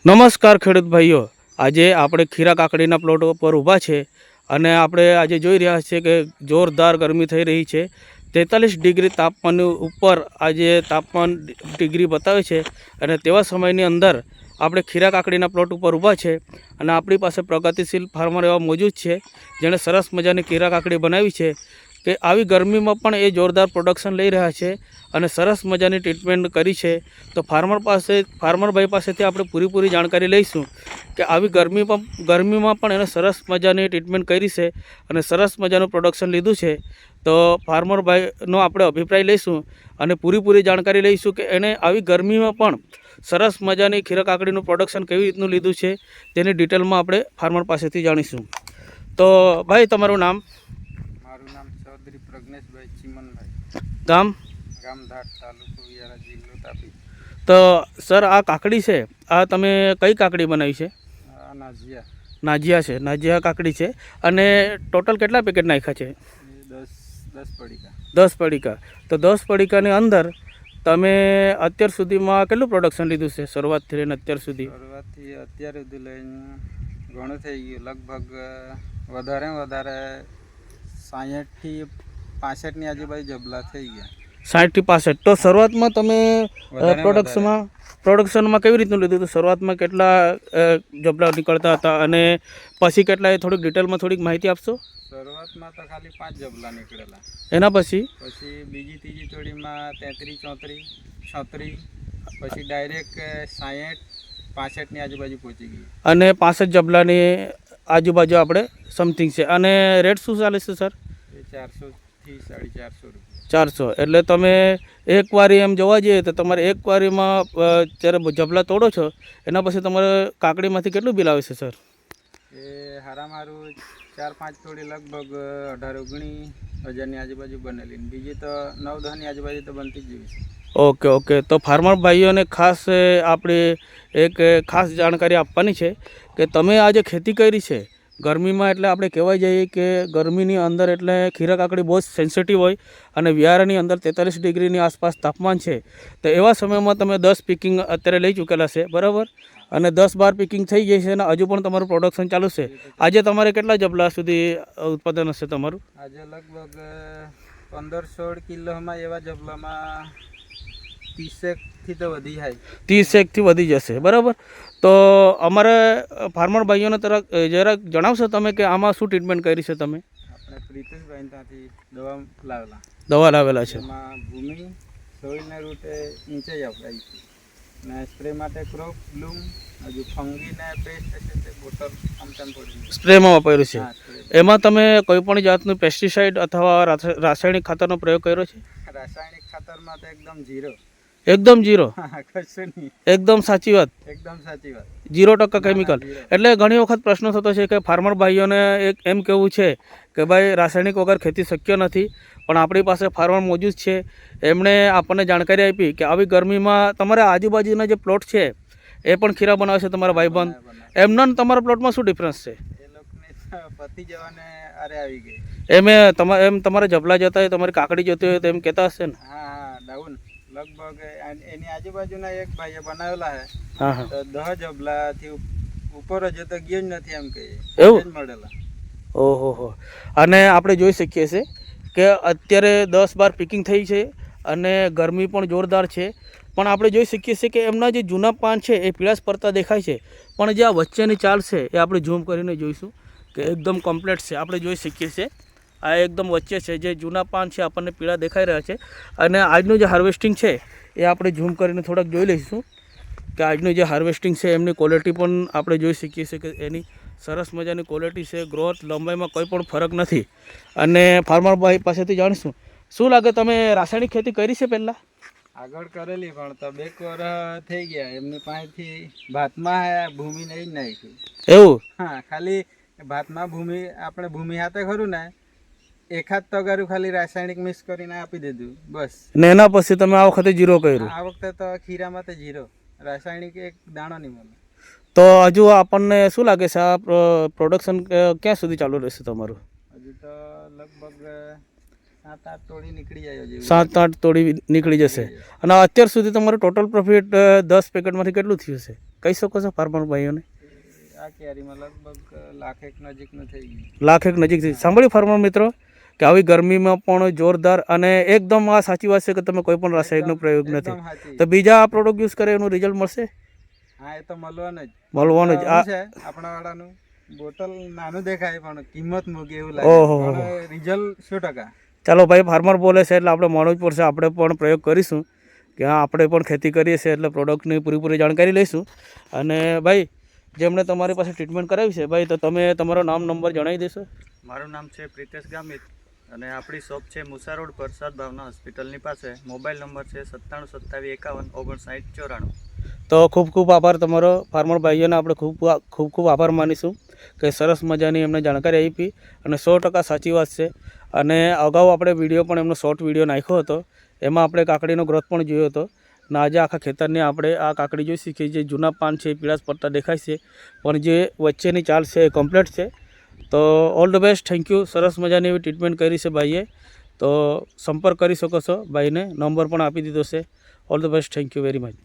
નમસ્કાર ખેડૂત ભાઈઓ, આજે આપણે ખીરા કાકડીના પ્લોટ પર ઊભા છે અને આપણે આજે જોઈ રહ્યા છીએ કે જોરદાર ગરમી થઈ રહી છે. 43 ડિગ્રી તાપમાનની ઉપર આજે તાપમાન ડિગ્રી બતાવે છે અને તેવા સમયની અંદર આપણે ખીરા કાકડીના પ્લોટ ઉપર ઊભા છે અને આપણી પાસે પ્રગતિશીલ ફાર્મર એવા મોજૂદ છે જેણે સરસ મજાની ખીરા કાકડી બનાવી છે કે આવી ગરમીમાં પણ એ જોરદાર પ્રોડક્શન લઈ રહ્યા છે અને સરસ મજાની ટ્રીટમેન્ટ કરી છે. તો ફાર્મરભાઈ પાસેથી આપણે પૂરી જાણકારી લઈશું કે આવી ગરમીમાં પણ એને સરસ મજાની ટ્રીટમેન્ટ કરી છે અને સરસ મજાનું પ્રોડક્શન લીધું છે. તો ફાર્મરભાઈનો આપણે અભિપ્રાય લઈશું અને પૂરી જાણકારી લઈશું કે એણે આવી ગરમીમાં પણ સરસ મજાની ખીરા કાકડીનું પ્રોડક્શન કેવી રીતનું લીધું છે તેની ડિટેલમાં આપણે ફાર્મર પાસેથી જાણીશું. તો ભાઈ, તમારું નામ? મારું નામ ચૌધરી પ્રજ્ઞેશભાઈ ચીમનભાઈ, ગામ? ગામધાટ, તાલુકો વિયારા, જિલ્લો તાપી. તો સર, આ કાકડી છે, આ તમે કઈ કાકડી બનાવી છે? નાજિયા છે, નાજિયા કાકડી છે. અને ટોટલ કેટલા પેકેટ નાખ્યા છે? 10 પડીકા. 10 પડીકા. તો 10 પડીકાની અંદર તમે અત્યાર સુધીમાં કેટલું પ્રોડક્શન લીધું છે શરૂઆતથી લઈને અત્યાર સુધી? શરૂઆતથી અત્યાર સુધી લઈને ઘણું થઈ ગયું. લગભગ વધારે 60થી 65ની આજુબાજુ જબલા થઈ ગયા. 60 થી 65. તો શરૂઆતમાં તમે પ્રોડક્શનમાં કેવી રીતનું લીધું હતું? શરૂઆતમાં કેટલા જબલા નીકળતા હતા અને પછી કેટલા, એ થોડીક ડિટેલમાં થોડીક માહિતી આપશો? શરૂઆતમાં તો ખાલી 5 જબલા નીકળેલા. એના પછી બીજી ત્રીજી તોડીમાં 33, 34, 36, પછી ડાયરેક્ટ 60, 65ની આજુબાજુ પહોંચી ગઈ. અને 65 જબલાની આજુબાજુ આપણે સમથિંગ છે. અને રેટ શું ચાલે છે સર? એ 400 થી 450 રૂપિયા. 400. એટલે તમે એક વારી એમ જોવા જઈએ તો તમારે એક વારીમાં જ્યારે જબલા તોડો છો એના પછી તમારે કાકડીમાંથી કેટલું બિલ આવે છે સર? એ હારામારું 4-5 તોડી લગભગ 18-19 હજારની આજુબાજુ બનેલી. બીજી તો 9-10ની આજુબાજુ તો બનતી જ જેવી છે. ઓકે. તો ફાર્મર ભાઈઓને ખાસ આપણે એક ખાસ જાણકારી આપવાની છે કે તમે આ જે ખેતી કરી છે ગરમીમાં, એટલે આપણે કહેવાય જઈએ કે ગરમીની અંદર એટલે ખીરા કાકડી બહુ જ સેન્સિટિવ હોય અને વિયારાની અંદર 43 ડિગ્રીની આસપાસ તાપમાન છે. તો એવા સમયમાં તમે 10 પિકિંગ અત્યારે લઈ ચૂકેલા છે, બરાબર? અને 10-12 પિકિંગ થઈ ગઈ છે અને હજુ પણ તમારું પ્રોડક્શન ચાલુ છે. આજે તમારે કેટલા જબલા સુધી ઉત્પાદન હશે તમારું? આજે લગભગ 15-16 કિલોમાં એવા જબલામાં 30 તો વધી જાય. 30 વધી જશે, બરાબર? તો અમારે ફાર્મર ભાઈઓને જરાક જણાવશો તમે કે આમાં શું ટ્રીટમેન્ટ કરી છે તમે? આપણે પ્રીતેશભાઈ ત્યાંથી દવા લાવેલા છે. એમાં ભૂમિ સોઇલને રૂટે ઊંચાઈ અપાઈ છે અને સ્પ્રે માટે ક્રોપ બ્લૂમ, હજુ ફંગીને પેસ્ટ છે તે બોટલ પડી સ્પ્રેમાં વાપર્યું છે. એમાં તમે કોઈ પણ જાતનું પેસ્ટિસાઇડ અથવા રાસાયણિક ખાતરનો પ્રયોગ કર્યો છે? રાસાયણિક ખાતરમાં તો એકદમ ઝીરો. એકદમ સાચી વાત. 0% કેમિકલ. એટલે ઘણી વખત પ્રશ્ન થતો છે કે ફાર્મર ભાઈઓને એમ કહેવું છે કે ભાઈ રાસાયણિક વગર ખેતી શક્ય નથી, પણ આપણી પાસે ફાર્મર મોજૂદ છે. એમણે આપણને જાણકારી આપી કે આવી ગરમીમાં તમારા આજુબાજુના જે પ્લોટ છે એ પણ ખીરા બનાવે છે તમારા ભાઈબંધ, એમના તમારા પ્લોટમાં શું ડિફરન્સ છે? એમ તમારે જબલા જતા હોય, તમારી કાકડી જતી હોય તો એમ કહેતા હશે ને? ડાઉન લગભગ એની આજુબાજુના એક ભાઈએ બનાવેલા છે તો 10 જબલાથી ઉપર જ તો ગયો જ નથી એમ કહીએ, એવું મળેલા. ઓહો. અને આપણે જોઈ શકીએ છીએ કે અત્યારે 10-12 પિકિંગ થઈ છે અને ગરમી પણ જોરદાર છે. પણ આપણે જોઈ શકીએ છીએ કે એમના જે જૂના પાન છે એ પીળાશ પડતા દેખાય છે, પણ જે આ વચ્ચેની ચાલ છે એ આપણે ઝૂમ કરીને જોઈશું કે એકદમ કમ્પ્લીટ છે. આપણે જોઈ શકીએ છીએ આ એકદમ વચ્ચે છે, જે જૂના પાન છે આપણને પીળા દેખાઈ રહ્યા છે. અને આજનું જે હાર્વેસ્ટિંગ છે એ આપણે ઝૂમ કરીને થોડાક જોઈ લઈશું કે આજનું જે હાર્વેસ્ટિંગ છે એમની ક્વોલિટી પણ આપણે જોઈ શકીએ છીએ કે એની સરસ મજાની ક્વોલિટી છે. ગ્રોથ, લંબાઈમાં કોઈ પણ ફરક નથી. અને ફાર્મર ભાઈ પાસેથી જાણીશું. શું લાગે, તમે રાસાયણિક ખેતી કરી છે પહેલાં? આગળ કરેલી, પણ તો 2 વર્ષ થઈ ગયા. એમની પાસેથી ભાતમાં ભૂમિ નહીં નાખ્યું. એવું? હા, ખાલી ભાતમાં આપણે ભૂમિ હાથે ખરું ને, એકાદ તગારું ખાલી રાસાયણિક મિક્સ કરીને આપી દીધું, બસ. ને એના પછી તમે આ વખતે 0 કર્યું? આ વખતે તો ખીરામાં તો 0, રાસાયણિક એક દાણો નહીં મળે. તો હજુ આપણને શું લાગે છે આ પ્રોડક્શન ક્યાં સુધી ચાલુ રહેશે તમારું? હજુ તો લગભગ 7-8 તોડી નીકળી જાય. 7-8 તોડી નીકળી જશે. અને અત્યાર સુધી તમારું ટોટલ પ્રોફિટ 10 પેકેટમાંથી કેટલું થયું છે? કહી શકો છો ફાર્મર ભાઈઓને? આ કેરીમાં લગભગ લાખેક નજીકનું થઈ ગયું. લાખેક નજીકથી સાંભળ્યું ફાર્મર મિત્રો કે આવી ગરમીમાં પણ જોરદાર, અને એકદમ આ સાચી વાત છે કે તમે કોઈ પણ રાસાયણિકનો પ્રયોગ નથી. એકદમ સાચી. તો બીજા આ પ્રોડક્ટ યુઝ કરે એનું રિઝલ્ટ મળશે? હા, એ તો મળવાનું જ. મળવાનું જ. આ છે આપણા વાળાનું બોટલ નાનું દેખાય પણ કિંમત મૂકી એવું ઓહો. લાગે, પણ રિઝલ્ટ 100%. ચાલો ભાઈ, ફાર્મર બોલે છે એટલે આપણે માનવું જ પડશે. આપણે પણ પ્રયોગ કરીશું કે હા, આપણે પણ ખેતી કરીએ છીએ એટલે પ્રોડક્ટની પૂરેપૂરી જાણકારી લઈશું. અને ભાઈ, જેમણે તમારી પાસે ટ્રીટમેન્ટ કરાવી છે ભાઈ, તો તમે તમારો નામ નંબર જણાવી દેશો? મારું નામ છે પ્રિતેશ ગામિત અને આપણી શોપ છે મુસા રોડ પર સદભાવના હોસ્પિટલની પાસે. મોબાઈલ નંબર છે 9727515994. તો ખૂબ ખૂબ આભાર તમારો ફાર્મર ભાઈઓને. આપણે ખૂબ આભાર માનીશું કે સરસ મજાની એમને જાણકારી આપી, અને 100% સાચી વાત છે. અને અગાઉ આપણે વિડીયો પણ એમનો શોર્ટ વિડીયો નાખ્યો હતો, એમાં આપણે કાકડીનો ગ્રોથ પણ જોયો હતો. અને આજે આખા ખેતરની આપણે આ કાકડી જોઈ શકીએ. જે જૂના પાન છે એ પીળાશ પડતા દેખાય છે, પણ જે વચ્ચેની ચાલ છે એ કમ્પ્લીટ છે. તો all the best, thank you. સરસ મજાની એવી ટ્રીટમેન્ટ કરી છે ભાઈએ. તો સંપર્ક કરી શકો છો ભાઈને, નંબર પણ આપી દીધો છે. All the best, thank you very much.